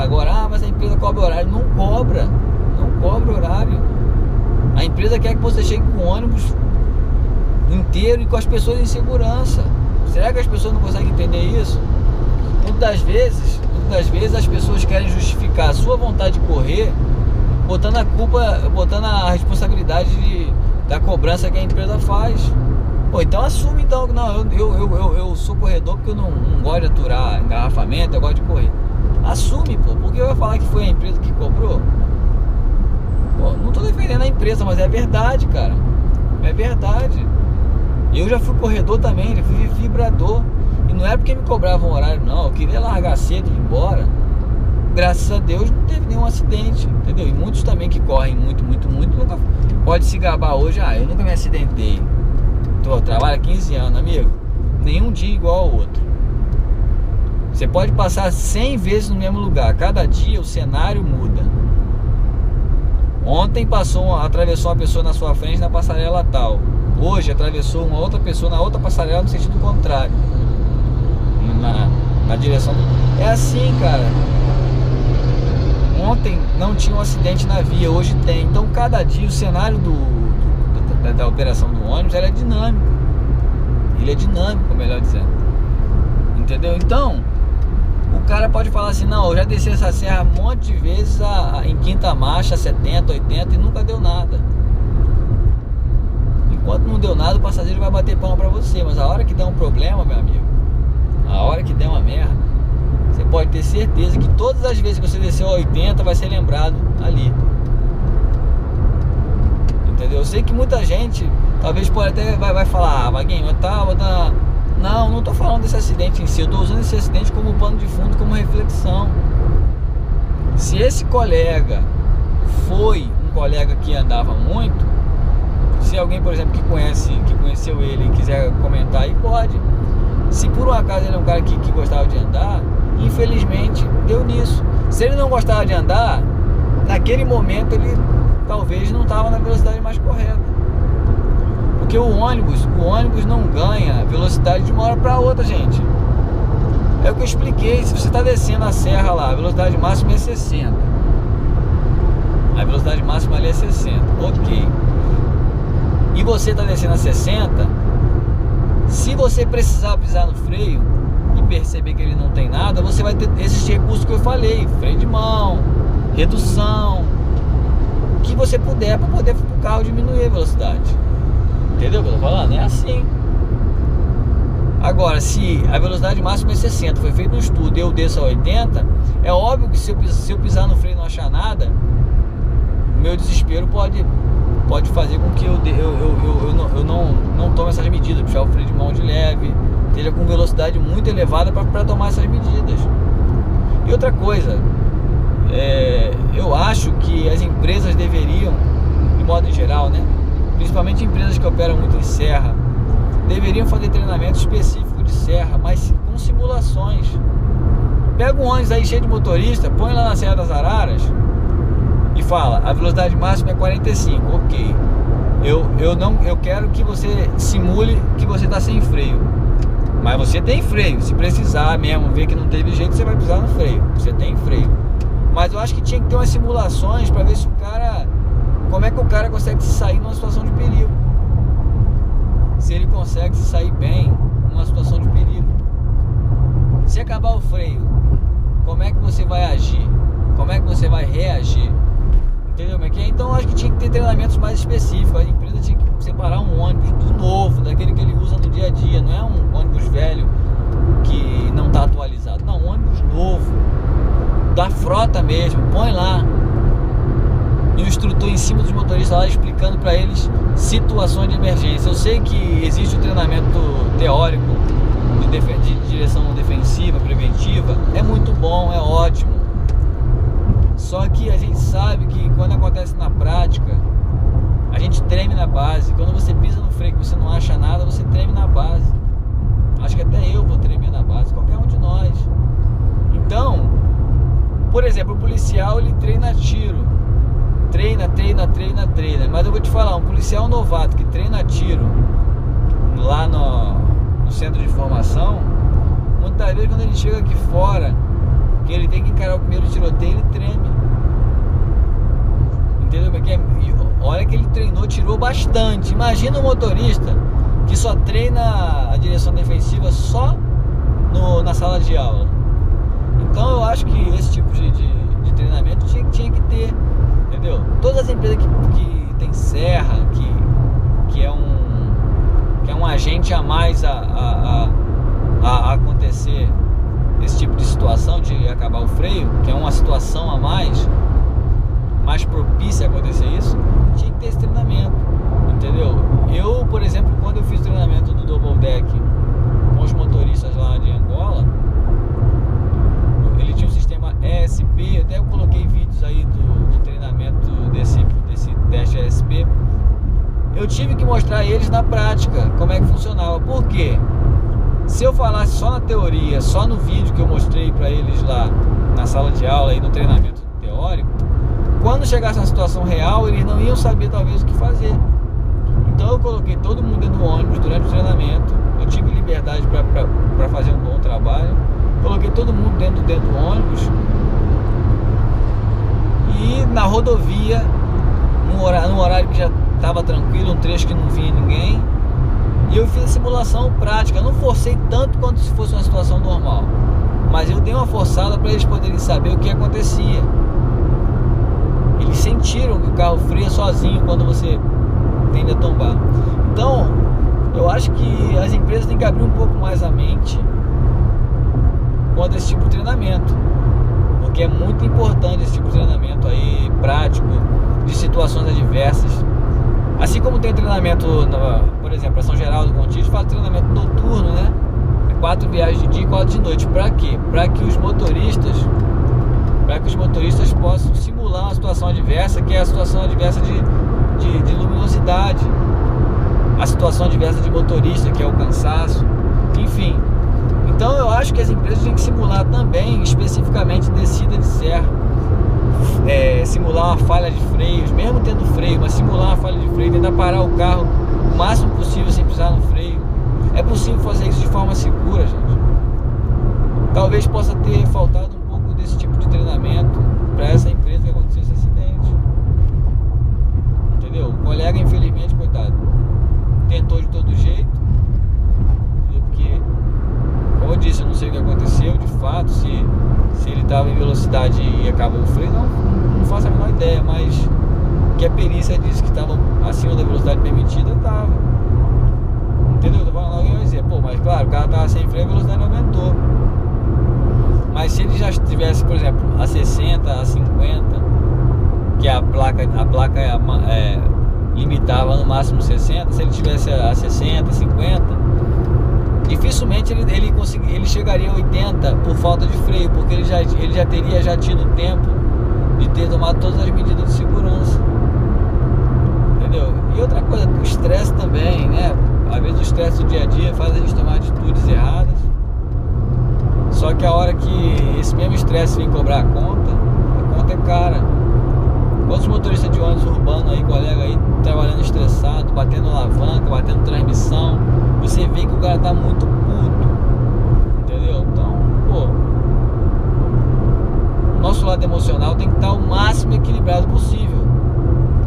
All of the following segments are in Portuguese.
Agora, mas a empresa cobra horário. Não cobra horário. A empresa quer que você chegue com o ônibus inteiro e com as pessoas em segurança. Será que as pessoas não conseguem entender isso? Muitas vezes as pessoas querem justificar a sua vontade de correr botando a responsabilidade da cobrança que a empresa faz. Pô, então assume então que não, eu sou corredor porque eu não gosto de aturar engarrafamento, eu gosto de correr. Assume, pô, porque eu ia falar que foi a empresa que cobrou? Pô, não tô defendendo a empresa, mas é verdade, cara. É verdade. Eu já fui corredor também, já fui vibrador. E não é porque me cobravam horário, não. Eu queria largar cedo e ir embora. Graças a Deus não teve nenhum acidente, entendeu? E muitos também que correm muito, nunca pode se gabar hoje. Eu nunca me acidentei. Eu trabalho há 15 anos, amigo. Nenhum dia igual ao outro. Você pode passar 100 vezes no mesmo lugar. Cada dia o cenário muda. Ontem atravessou uma pessoa na sua frente na passarela tal. Hoje atravessou uma outra pessoa na outra passarela no sentido contrário. Na direção do... É assim, cara. Ontem não tinha um acidente na via, hoje tem. Então cada dia o cenário da operação do ônibus é dinâmico. Ele é dinâmico, melhor dizendo. Entendeu? Então o cara pode falar assim: não, eu já desci essa serra um monte de vezes em quinta marcha, 70, 80 e nunca deu nada. Enquanto não deu nada, o passageiro vai bater palma pra você. Mas a hora que der um problema, meu amigo, a hora que der uma merda, você pode ter certeza que todas as vezes que você desceu a 80 vai ser lembrado ali. Entendeu? Eu sei que muita gente talvez pode até vai falar: Vaguinho, não tô falando desse acidente em si, eu tô usando esse acidente como pano de fundo, como reflexão. Se esse colega foi um colega que andava muito, se alguém, por exemplo, que conheceu ele e quiser comentar aí, pode. Se por um acaso ele é um cara que gostava de andar, infelizmente deu nisso. Se ele não gostava de andar, naquele momento ele talvez não estava na velocidade mais correta. Porque o ônibus não ganha velocidade de uma hora para outra, gente. É o que eu expliquei. Se você está descendo a serra lá, a velocidade máxima é 60. A velocidade máxima ali é 60, ok. E você está descendo a 60, se você precisar pisar no freio e perceber que ele não tem nada, você vai ter esses recursos que eu falei: freio de mão, redução, o que você puder para poder o carro diminuir a velocidade. Entendeu o que eu tô falando? É assim. Agora, se a velocidade máxima é 60, foi feito um estudo e eu desço a 80, é óbvio que se eu pisar no freio e não achar nada, o meu desespero pode fazer com que eu não tome essas medidas, puxar o freio de mão de leve, esteja com velocidade muito elevada para tomar essas medidas. E outra coisa, eu acho que as empresas deveriam, de modo em geral, né, principalmente empresas que operam muito em serra, deveriam fazer treinamento específico de serra, mas com simulações. Pega um ônibus aí cheio de motorista, põe lá na Serra das Araras e fala: a velocidade máxima é 45, ok. Eu quero que você simule que você está sem freio, mas você tem freio. Se precisar mesmo ver que não teve jeito, você vai pisar no freio. Você tem freio. Mas eu acho que tinha que ter umas simulações para ver se como é que o cara consegue se sair numa situação de perigo. Se ele consegue se sair bem numa situação de perigo. Se acabar o freio, como é que você vai agir? Como é que você vai reagir? Entendeu como é que é? Então eu acho que tinha que ter treinamentos mais específicos. A empresa tinha que separar um ônibus do novo, daquele que ele usa no dia a dia. Não é um ônibus velho que não está atualizado. Não, um ônibus novo, da frota mesmo. Põe lá e o instrutor em cima dos motoristas lá explicando para eles situações de emergência. Eu sei que existe o treinamento teórico de direção defensiva, preventiva. É muito bom, é ótimo. Só que a gente sabe que quando acontece na prática, a gente treme na base. Quando você pisa no freio que você não acha nada, você treme na base. Acho que até eu vou tremer na base, qualquer um de nós. Então, por exemplo, o policial, ele treina tiro. Treina. Mas eu vou te falar, um policial novato que treina tiro lá no centro de formação, muitas vezes quando ele chega aqui fora, que ele tem que encarar o primeiro tiroteio, dele treme. Entendeu? Porque olha que ele treinou, tirou bastante. Imagina um motorista que só treina a direção defensiva só na sala de aula. Então eu acho que esse tipo de treinamento tinha que ter, entendeu? Todas as empresas que tem serra, que é um agente a mais a acontecer esse tipo de situação, de acabar o freio, que é uma situação a mais propícia a acontecer isso, tinha que ter esse treinamento, entendeu? Eu, por exemplo, quando eu fiz o treinamento do Double Deck com os motoristas lá de Angola, ele tinha um sistema ESP, até eu coloquei vídeos aí do treinamento desse teste ESP. Eu tive que mostrar a eles na prática como é que funcionava. Por quê? Se eu falasse só na teoria, só no vídeo que eu mostrei para eles lá na sala de aula e no treinamento teórico, quando chegasse na situação real, eles não iam saber talvez o que fazer. Então eu coloquei todo mundo dentro do ônibus durante o treinamento. Eu tive liberdade para fazer um bom trabalho. Coloquei todo mundo dentro do ônibus. E na rodovia, num horário que já estava tranquilo, um trecho que não vinha ninguém, e eu fiz a simulação prática. Eu não forcei tanto quanto se fosse uma situação normal, mas eu dei uma forçada para eles poderem saber o que acontecia. Eles sentiram que o carro freia sozinho quando você tende a tombar. Então eu acho que as empresas têm que abrir um pouco mais a mente quanto a esse tipo de treinamento, porque é muito importante esse tipo de treinamento aí, prático, de situações adversas. Assim como tem treinamento, por exemplo, a São Geraldo Contígio faz treinamento noturno, né? 4 viagens de dia e 4 de noite. Para quê? Para que os motoristas possam simular uma situação adversa, que é a situação adversa de luminosidade, a situação adversa de motorista, que é o cansaço, enfim. Então eu acho que as empresas têm que simular também, especificamente descida de serra, simular uma falha de freios, mesmo tendo freio, mas simular uma falha de freio, tentar parar o carro o máximo possível sem pisar no freio. É possível fazer isso de forma segura, gente. Talvez possa ter faltado um pouco desse tipo de treinamento para essa empresa que aconteceu esse acidente, entendeu? O colega, infelizmente, coitado, tentou de todo jeito, entendeu? Porque, como eu disse, eu não sei o que aconteceu de fato, se ele estava em velocidade e acabou o freio, não faço a menor ideia, mas que a perícia disse que estava acima da velocidade permitida, estava, entendeu? Alguém vai dizer, pô, mas claro, o carro estava sem freio, a velocidade aumentou. Mas se ele já estivesse, por exemplo, a 60, a 50, que a placa limitava no máximo 60, se ele tivesse a 60, 50, dificilmente ele chegaria a 80 por falta de freio, porque ele já teria tido tempo de ter tomado todas as medidas de segurança, entendeu? E outra coisa, o estresse também, né? Às vezes o estresse do dia a dia faz a gente tomar atitudes erradas. Só que a hora que esse mesmo estresse vem cobrar a conta é cara. Quantos motoristas de ônibus urbano aí, colega aí, trabalhando estressado, batendo alavanca, batendo transmissão, você vê que o cara tá muito puto, entendeu? Então, pô, o nosso lado emocional tem que estar o máximo equilibrado possível.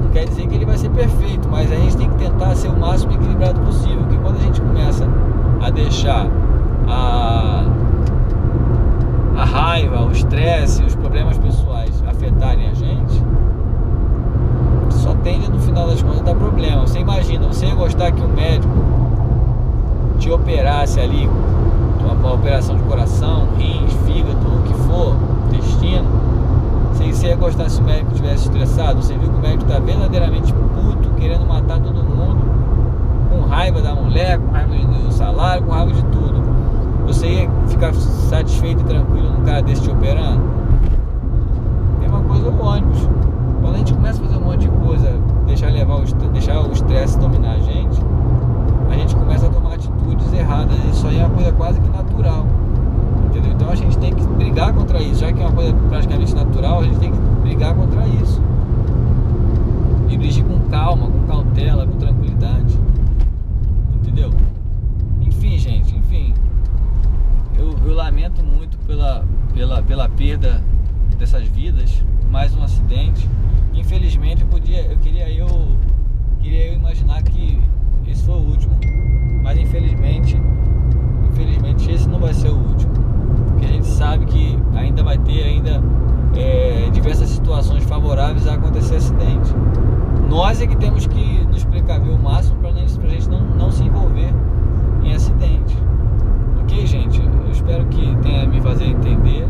Não quer dizer que ele vai ser perfeito, mas a gente tem que tentar ser o máximo equilibrado possível, porque quando a gente começa a deixar a raiva, o estresse, os problemas pessoais afetarem a gente, só tende no final das contas a dar problema. Você imagina, você ia gostar que o médico te operasse ali, uma operação de coração, rins, fígado, o que for, intestino, você ia gostar se o médico estivesse estressado? Você viu que o médico está verdadeiramente puto, querendo matar todo mundo, com raiva da mulher, com raiva do salário, com raiva de tudo. Você ia ficar satisfeito e tranquilo num cara desse te operando? Mesma coisa o ônibus. Quando a gente começa a fazer um monte de coisa, deixar o estresse dominar a gente começa a tomar atitudes erradas. Isso aí é uma coisa quase que natural, entendeu? Então a gente tem que brigar contra isso. Já que é uma coisa praticamente natural, a gente tem que brigar contra isso e dirigir com calma, com cautela, com tranquilidade, entendeu? Enfim, gente, eu lamento muito pela perda dessas vidas, mais um acidente. Infelizmente eu queria imaginar que esse foi o último, mas infelizmente esse não vai ser o último, porque a gente sabe que ainda vai ter diversas situações favoráveis a acontecer acidente. Nós é que temos que nos precaver o máximo para a gente não se envolver em acidente. Ok, gente? Eu espero que tenha me fazer entender,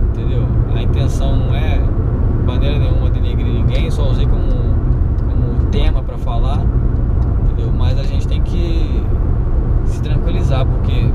entendeu? A intenção não é de maneira nenhuma denegrir ninguém, só usei como tema para falar, entendeu? Mas a gente tem que se tranquilizar, porque